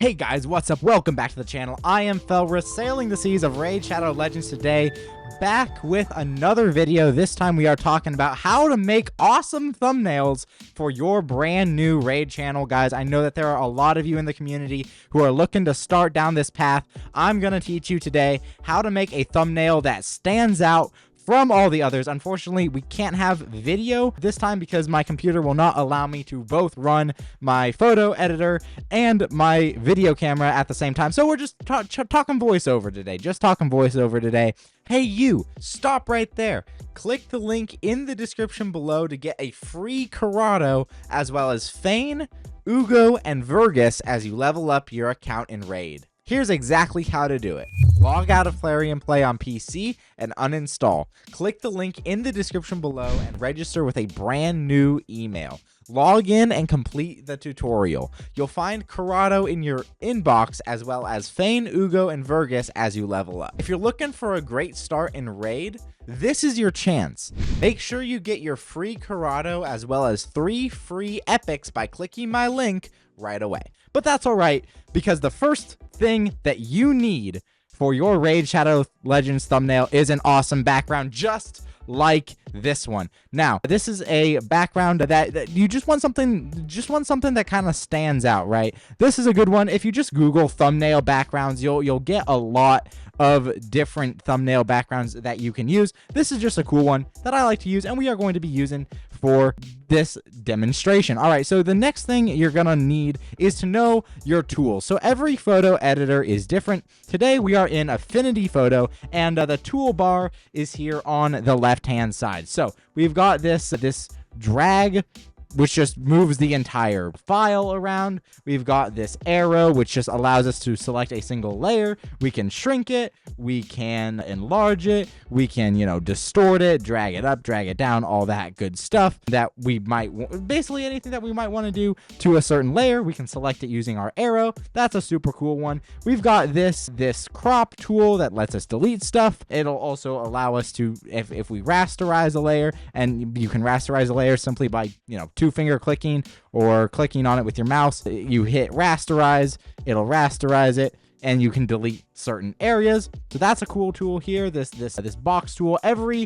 Hey guys, what's up? Welcome back to the channel. I am Felrus, sailing the seas of Raid Shadow Legends today, back with another video. This time we are talking about how to make awesome thumbnails for your brand new Raid channel. Guys, I know that there are a lot of you in the community who are looking to start down this path. I'm going to teach you today how to make a thumbnail that stands out from all the others. Unfortunately, we can't have video this time because my computer will not allow me to both run my photo editor and my video camera at the same time. So we're just talking voiceover today. Just talking voiceover today. Hey, you, stop right there. Click the link in the description below to get a free Corrado, as well as Fane, Ugo, and Vergus as you level up your account in Raid. Here's exactly how to do it. Log out of Clarion Play on PC and uninstall. Click the link in the description below and register with a brand new email. Log in and complete the tutorial. You'll find Corrado in your inbox, as well as Fane, Ugo, and Vergus as you level up. If you're looking for a great start in Raid, this is your chance. Make sure you get your free Corrado as well as 3 free epics by clicking my link right away. But that's alright, because the first thing that you need for your Raid Shadow Legends thumbnail is an awesome background, just like this one. Now, this is a background that you just want something that kind of stands out, right? This is a good one. If you just Google thumbnail backgrounds, you'll get a lot of different thumbnail backgrounds that you can use. This is just a cool one that I like to use, and we are going to be using for this demonstration. All right, so the next thing you're gonna need is to know your tools. So every photo editor is different. Today we are in Affinity Photo, and the toolbar is here on the left-hand side. So we've got this drag, which just moves the entire file around. We've got this arrow, which just allows us to select a single layer. We can shrink it, we can enlarge it, we can, distort it, drag it up, drag it down, all that good stuff that we might, basically anything that we might want to do to a certain layer, we can select it using our arrow. That's a super cool one. We've got this crop tool that lets us delete stuff. It'll also allow us to, if we rasterize a layer, and you can rasterize a layer simply by, two-finger clicking or clicking on it with your mouse. You hit rasterize, it'll rasterize it, and you can delete certain areas. So that's a cool tool here. This box tool. Every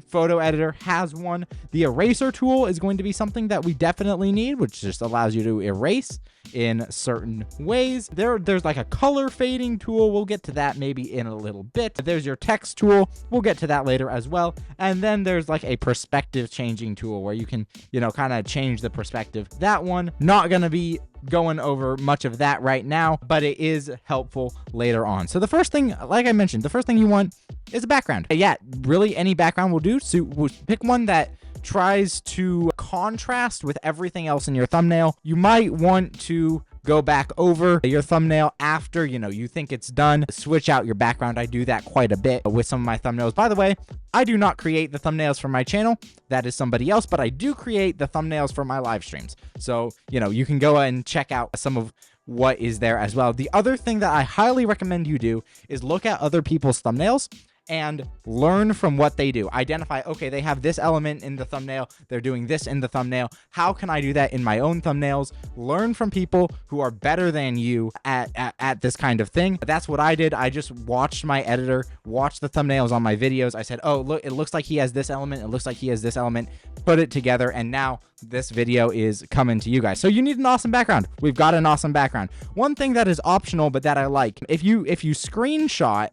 photo editor has one. The eraser tool is going to be something that we definitely need, which just allows you to erase in certain ways. There's like a color fading tool. We'll get to that maybe in a little bit. There's your text tool. We'll get to that later as well. And then there's like a perspective changing tool where you can, kind of change the perspective. That one, not going to be going over much of that right now, but it is helpful later on. So the first thing, like I mentioned, the first thing you want is a background. Yeah, really any background will do. So we'll pick one that tries to contrast with everything else in your thumbnail. You might want to go back over your thumbnail after, you think it's done. Switch out your background. I do that quite a bit with some of my thumbnails. By the way, I do not create the thumbnails for my channel. That is somebody else, but I do create the thumbnails for my live streams. So, you can go and check out some of what is there as well. The other thing that I highly recommend you do is look at other people's thumbnails and learn from what they do. Identify, okay, they have this element in the thumbnail, they're doing this in the thumbnail. How can I do that in my own thumbnails? Learn from people who are better than you at this kind of thing. That's what I did. I just watched my editor, watched the thumbnails on my videos. I said, oh, look, it looks like he has this element. It looks like he has this element. Put it together, and now this video is coming to you guys. So you need an awesome background. We've got an awesome background. One thing that is optional, but that I like, if you screenshot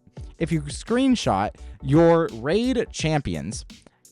your Raid champions,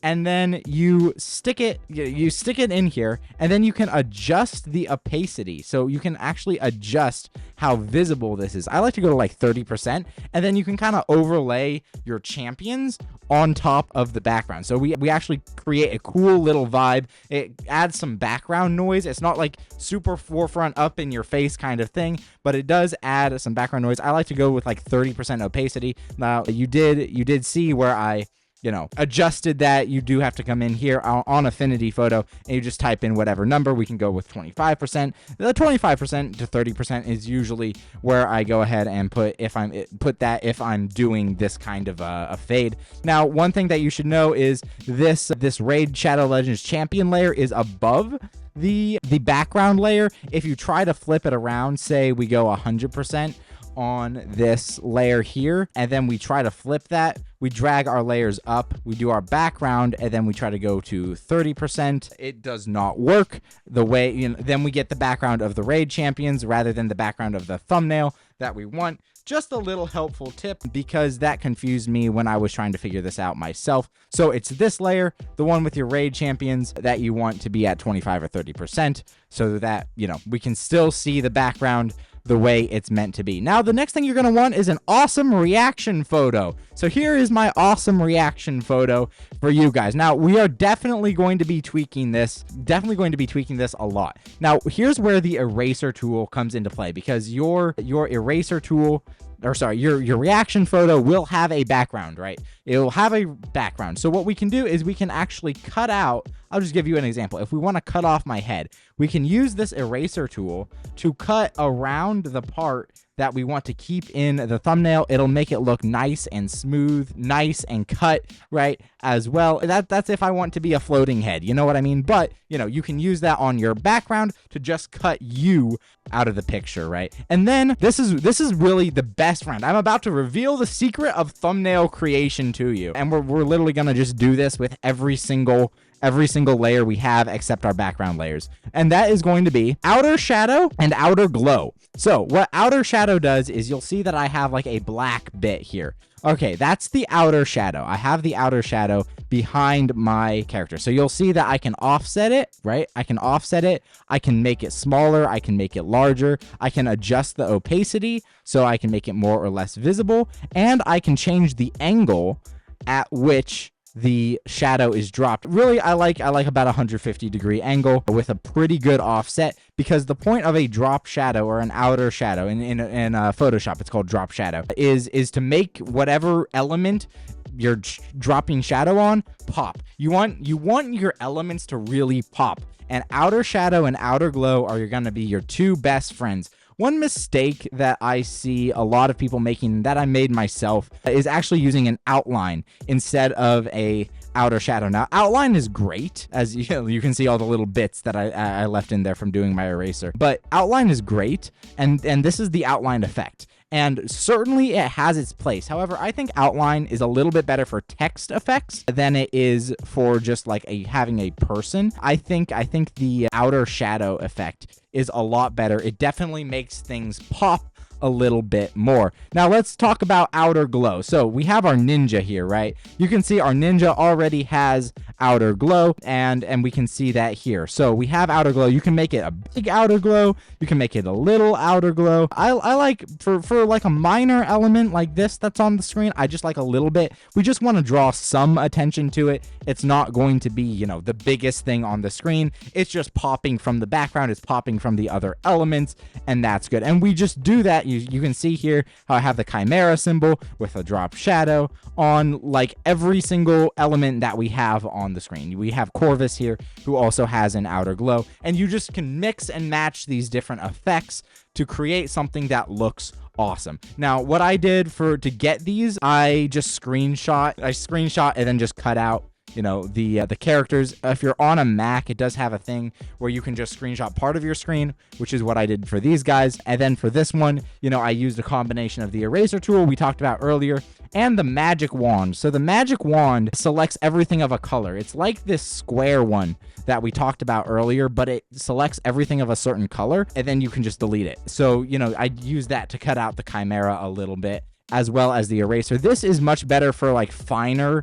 and then you stick it in here, and then you can adjust the opacity. So you can actually adjust how visible this is. I like to go to like 30%, and then you can kind of overlay your champions on top of the background. So we actually create a cool little vibe. It adds some background noise. It's not like super forefront up in your face kind of thing, but it does add some background noise. I like to go with like 30% opacity. Now you did see where I adjusted that, you do have to come in here on Affinity Photo and you just type in whatever number. We can go with 25%. The 25% to 30% is usually where I go ahead and put that if I'm doing this kind of a fade. Now, one thing that you should know is this Raid Shadow Legends Champion layer is above the background layer. If you try to flip it around, say we go 100% on this layer here, and then we try to flip that, we drag our layers up, we do our background, and then we try to go to 30%. It does not work the way, then we get the background of the raid champions rather than the background of the thumbnail that we want. Just a little helpful tip, because that confused me when I was trying to figure this out myself. So it's this layer, the one with your raid champions, that you want to be at 25 or 30%, so that, we can still see the background the way it's meant to be. Now, the next thing you're going to want is an awesome reaction photo. So here is my awesome reaction photo for you guys. Now, we are definitely going to be tweaking this a lot. Now, here's where the eraser tool comes into play, because your eraser tool, or sorry, your reaction photo will have a background, right? It will have a background. So what we can do is we can actually cut out, I'll just give you an example. If we want to cut off my head, we can use this eraser tool to cut around the part that we want to keep in the thumbnail. It'll make it look nice and smooth, nice and cut, right, as well. That's if I want to be a floating head, you know what I mean? But, you can use that on your background to just cut you out of the picture, right? And then this is really the best friend. I'm about to reveal the secret of thumbnail creation to you. And we're literally going to just do this with every single layer we have except our background layers. And that is going to be outer shadow and outer glow. So what outer shadow does is you'll see that I have like a black bit here. Okay, that's the outer shadow. I have the outer shadow behind my character. So you'll see that I can offset it, right? I can offset it. I can make it smaller. I can make it larger. I can adjust the opacity so I can make it more or less visible. And I can change the angle at which the shadow is dropped. Really, I like about 150-degree angle with a pretty good offset, because the point of a drop shadow or an outer shadow in Photoshop, it's called drop shadow, is to make whatever element you're dropping shadow on pop. You want your elements to really pop, and outer shadow and outer glow are going to be your two best friends. One mistake that I see a lot of people making, that I made myself, is actually using an outline instead of a outer shadow. Now, outline is great, as you can see all the little bits that I left in there from doing my eraser. But outline is great, and this is the outline effect. And certainly it has its place. However, I think outline is a little bit better for text effects than it is for just like having a person. I think the outer shadow effect is a lot better. It definitely makes things pop a little bit more. Now let's talk about outer glow. So we have our ninja here, right? You can see our ninja already has outer glow, and we can see that here. So we have outer glow. You can make it a big outer glow. You can make it a little outer glow. I like for like a minor element like this that's on the screen, I just like a little bit. We just want to draw some attention to it. It's not going to be, the biggest thing on the screen. It's just popping from the background. It's popping from the other elements, and that's good. And we just do that. You can see here how I have the chimera symbol with a drop shadow on like every single element that we have on the screen. We have Corvus here, who also has an outer glow, and you just can mix and match these different effects to create something that looks awesome. Now, what I did to get these, I screenshot and then just cut out the characters. If you're on a Mac, it does have a thing where you can just screenshot part of your screen, which is what I did for these guys. And then for this one, I used a combination of the eraser tool we talked about earlier and the magic wand. So the magic wand selects everything of a color. It's like this square one that we talked about earlier, but it selects everything of a certain color, and then you can just delete it. So, I use that to cut out the chimera a little bit, as well as the eraser. This is much better for like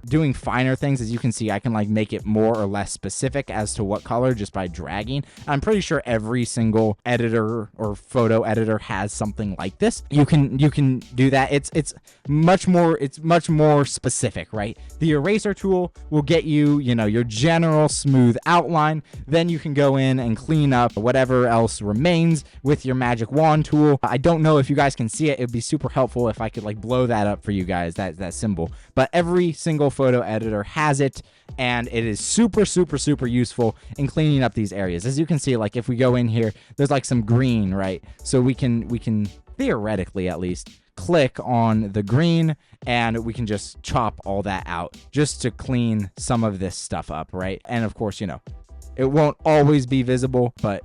doing finer things. As you can see, I can like make it more or less specific as to what color just by dragging. I'm pretty sure every single editor or photo editor has something like this. You can do that. It's much more specific, right? The eraser tool will get you, your general smooth outline. Then you can go in and clean up whatever else remains with your magic wand tool. I don't know if you guys can see it. It'd be super helpful if I could like like blow that up for you guys, that symbol. But every single photo editor has it, and it is super, super, super useful in cleaning up these areas. As you can see, like if we go in here, there's like some green, right? So we can theoretically at least click on the green and we can just chop all that out just to clean some of this stuff up, right? And of course, you know, it won't always be visible, but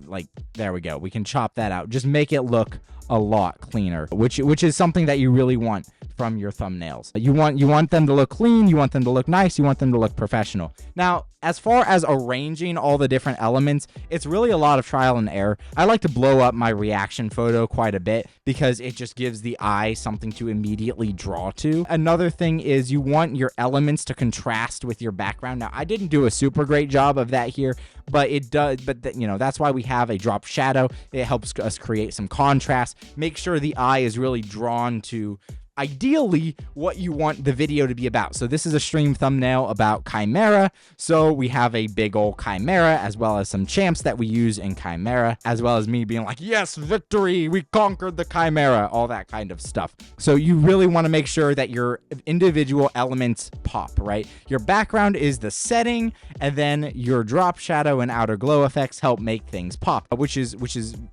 like there we go. We can chop that out. Just make it look a lot cleaner, which is something that you really want from your thumbnails. You want them to look clean, you want them to look nice, you want them to look professional. Now, as far as arranging all the different elements, it's really a lot of trial and error. I like to blow up my reaction photo quite a bit because it just gives the eye something to immediately draw to. Another thing is you want your elements to contrast with your background. Now, I didn't do a super great job of that here, but it does. But you know, that's why we have a drop shadow. It helps us create some contrast. Make sure the eye is really drawn to ideally what you want the video to be about. So this is a stream thumbnail about Chimera. So we have a big old Chimera, as well as some champs that we use in Chimera, as well as me being like, yes, victory, we conquered the Chimera, all that kind of stuff. So you really want to make sure that your individual elements pop, right? Your background is the setting, and then your drop shadow and outer glow effects help make things pop, which is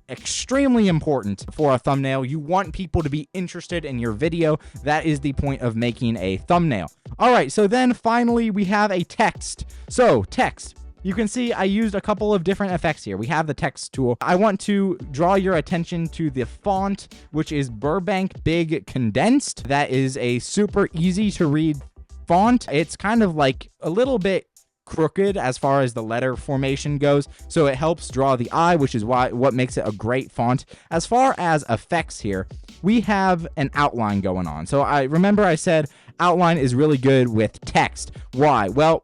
extremely important for a thumbnail. You want people to be interested in your video. That is the point of making a thumbnail. All right, so then finally we have a text. So text. You can see I used a couple of different effects here. We have the text tool. I want to draw your attention to the font, which is Burbank Big Condensed. That is a super easy to read font. It's kind of like a little bit crooked as far as the letter formation goes, so it helps draw the eye, which is what makes it a great font. As far as effects here, we have an outline going on. So I remember I said outline is really good with text. Why? Well,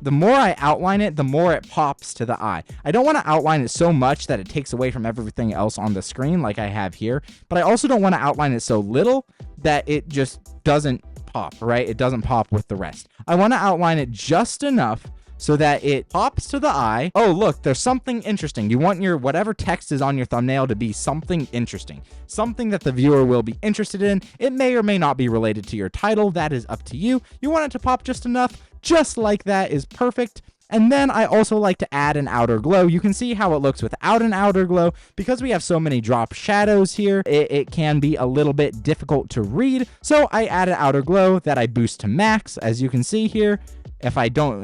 the more I outline it, the more it pops to the eye. I don't want to outline it so much that it takes away from everything else on the screen like I have here, but I also don't want to outline it so little that it just doesn't pop, right? It doesn't pop with the rest. I want to outline it just enough so that it pops to the eye. Oh, look, there's something interesting. You want your whatever text is on your thumbnail to be something interesting, something that the viewer will be interested in. It may or may not be related to your title. That is up to you. You want it to pop just enough. Just like that is perfect. And then I also like to add an outer glow. You can see how it looks without an outer glow. Because we have so many drop shadows here, it can be a little bit difficult to read. So I add an outer glow that I boost to max, as you can see here. If I don't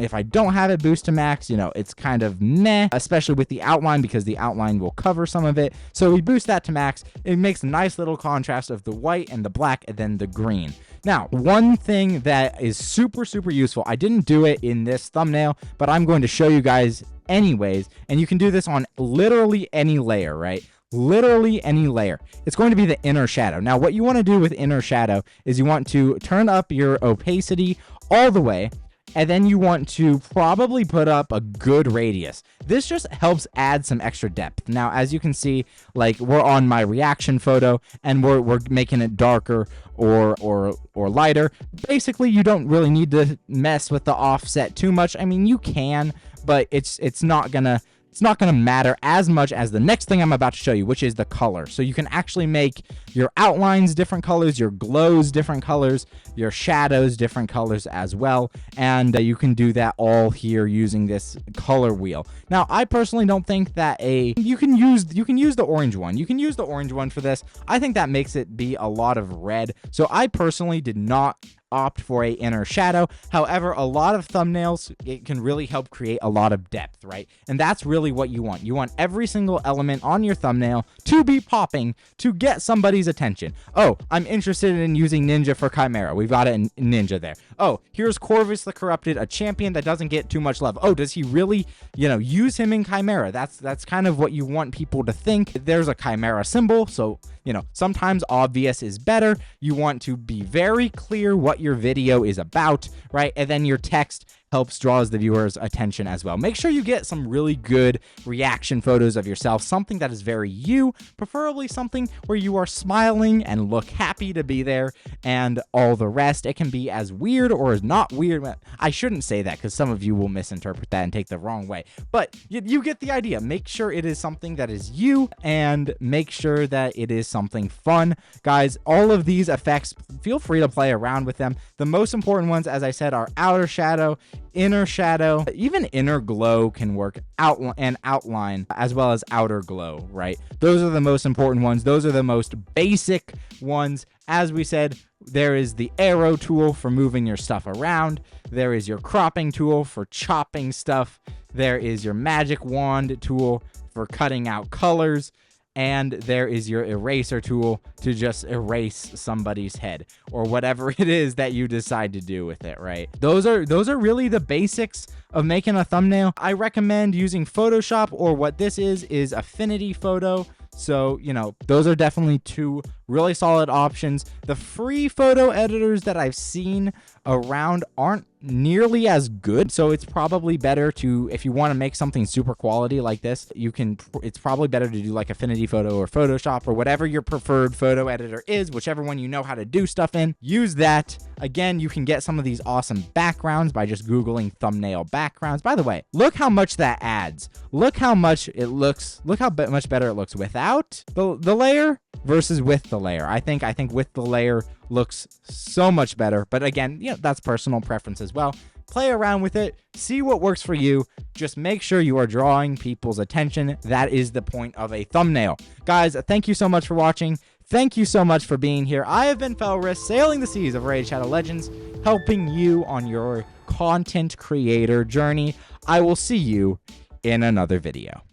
have it boost to max, you know, it's kind of meh, especially with the outline, because the outline will cover some of it. So we boost that to max. It makes a nice little contrast of the white and the black and then the green. Now, one thing that is super, super useful, I didn't do it in this thumbnail, but I'm going to show you guys anyways, and you can do this on literally any layer, right? Literally any layer. It's going to be the inner shadow. Now, what you want to do with inner shadow is you want to turn up your opacity all the way, and then you want to probably put up a good radius. This just helps add some extra depth. Now, as you can see, like we're on my reaction photo and we're making it darker or lighter. Basically, you don't really need to mess with the offset too much. I mean, you can, but it's not gonna matter as much as the next thing I'm about to show you, which is the color. So you can actually make your outlines different colors, your glows different colors, your shadows different colors as well. And you can do that all here using this color wheel. Now, I personally don't think that you can use the orange one. You can use the orange one for this. I think that makes it be a lot of red. So I personally did not opt for a inner shadow. However, a lot of thumbnails, it can really help create a lot of depth, right? And that's really what you want. You want every single element on your thumbnail to be popping to get somebody's attention. Oh, I'm interested in using Ninja for Chimera. We've got a Ninja there. Oh, here's Corvus the Corrupted, a champion that doesn't get too much love. Oh, does he really, use him in Chimera? That's kind of what you want people to think. There's a Chimera symbol, so sometimes obvious is better. You want to be very clear what your video is about, right? And then your text helps draws the viewer's attention as well. Make sure you get some really good reaction photos of yourself, something that is very you, preferably something where you are smiling and look happy to be there, and all the rest. It can be as weird or as not weird. I shouldn't say that because some of you will misinterpret that and take the wrong way, but you get the idea. Make sure it is something that is you, and make sure that it is something fun. Guys, all of these effects, feel free to play around with them. The most important ones, as I said, are outer shadow, inner shadow, even inner glow can work, outline, as well as outer glow, right? Those are the most important ones. Those are the most basic ones. As we said, there is the arrow tool for moving your stuff around. There is your cropping tool for chopping stuff. There is your magic wand tool for cutting out colors. And there is your eraser tool to just erase somebody's head or whatever it is that you decide to do with it, right? Those are really the basics of making a thumbnail. I recommend using Photoshop, or what this is Affinity Photo. So, you know, those are definitely two really solid options. The free photo editors that I've seen around aren't nearly as good, so it's probably better to, if you want to make something super quality like this, it's probably better to do like Affinity Photo or Photoshop or whatever your preferred photo editor is, whichever one you know how to do stuff in. Use that. Again, you can get some of these awesome backgrounds by just Googling thumbnail backgrounds. By the way, look how much that adds. Look how much it looks, look how much better it looks without the layer versus with the layer. I think with the layer looks so much better, but again, you know, that's personal preference as well. Play around with it, see what works for you. Just make sure you are drawing people's attention. That is the point of a thumbnail. Guys, thank you so much for watching. Thank you so much for being here. I have been Felris, sailing the seas of Raid Shadow Legends, helping you on your content creator journey. I will see you in another video.